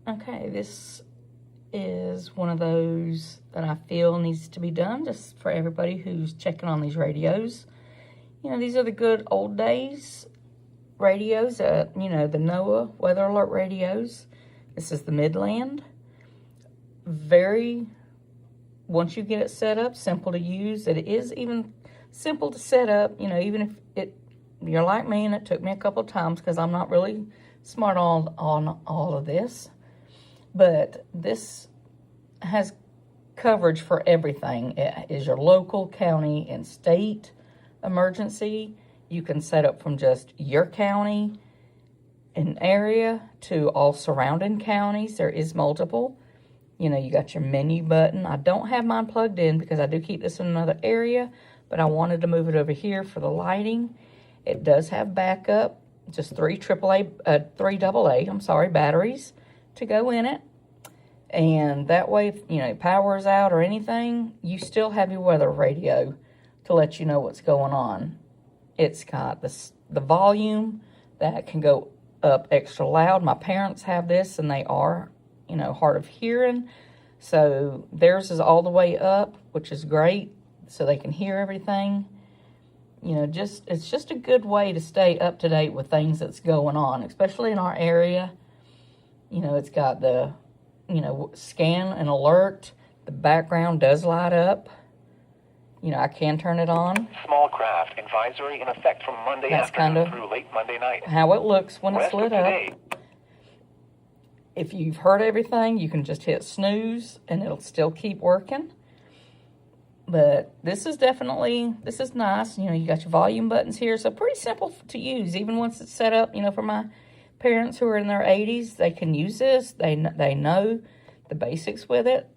Okay, this is one of those that I feel needs to be done just for everybody who's checking on these radios. You know, these are the good old days radios, you know, the NOAA weather alert radios. This is the Midland. Once you get it set up, simple to use. It is even simple to set up, you know, even if you're like me and it took me a couple of times because I'm not really smart on all of this. But this has coverage for everything. It is your local, county, and state emergency. You can set up from just your county and area to all surrounding counties. There is multiple. You know, you got your menu button. I don't have mine plugged in because I do keep this in another area, but I wanted to move it over here for the lighting. It does have backup, just three AA batteries to go in it. And that way, if, you know, power is out or anything, you still have your weather radio to let you know what's going on. It's got the volume that can go up extra loud. My parents have this, and they are, you know, hard of hearing. So theirs is all the way up, which is great, so they can hear everything. You know, it's just a good way to stay up to date with things that's going on, especially in our area. You know, it's got the, you know, scan and alert. The background does light up. You know, I can turn it on. Small craft advisory in effect from Monday afternoon through late Monday night. How it looks when it's lit up. If you've heard everything, you can just hit snooze and it'll still keep working. But this is nice. You know, you got your volume buttons here. So pretty simple to use. Even once it's set up, you know, for my parents who are in their 80s, they can use this. They know the basics with it.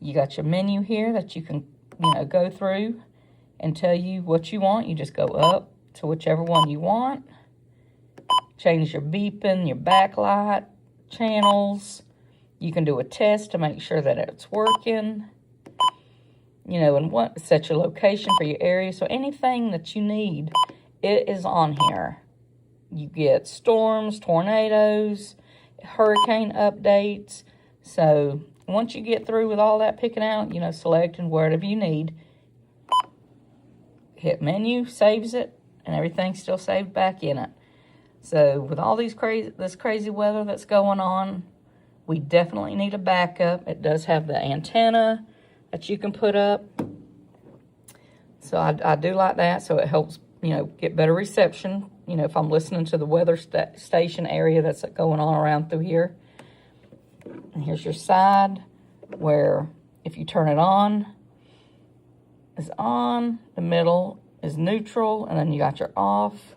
You got your menu here that you can, you know, go through and tell you what you want. You just go up to whichever one you want. Change your beeping, your backlight, channels. You can do a test to make sure that it's working. You know, and set your location for your area. So anything that you need, it is on here. You get storms, tornadoes, hurricane updates. So once you get through with all that picking out, you know, selecting whatever you need, hit menu, saves it, and everything's still saved back in it. So with all this crazy weather that's going on, we definitely need a backup. It does have the antenna that you can put up. So I do like that. So it helps, you know, get better reception. You know, if I'm listening to the weather station area that's going on around through here. And here's your side where if you turn it on, is on, the middle is neutral, and then you got your off.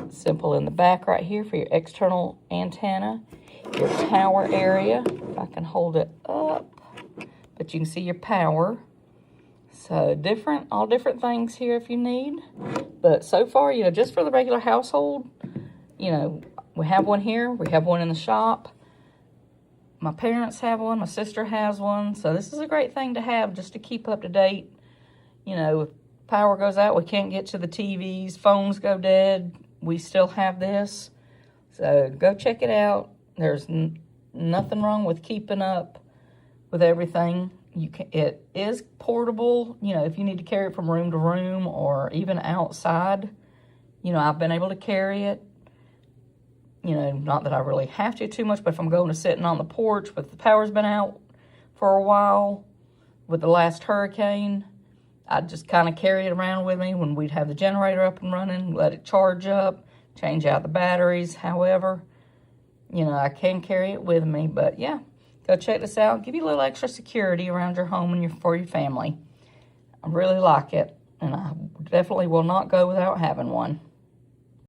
Simple in the back right here for your external antenna. Your power area, if I can hold it up, but you can see your power. So all different things here if you need. But so far, you know, just for the regular household, you know, we have one here, we have one in the shop. My parents have one, my sister has one. So this is a great thing to have just to keep up to date. You know, if power goes out, we can't get to the TVs, phones go dead, we still have this. So go check it out. There's nothing wrong with keeping up with everything. It is portable, you know, if you need to carry it from room to room or even outside. You know, I've been able to carry it. You know, not that I really have to too much, but if I'm going to sitting on the porch, but the power's been out for a while with the last hurricane, I just kind of carry it around with me when we'd have the generator up and running, let it charge up, change out the batteries, however. You know, I can carry it with me, but yeah, go check this out. Give you a little extra security around your home and for your family. I really like it, and I definitely will not go without having one.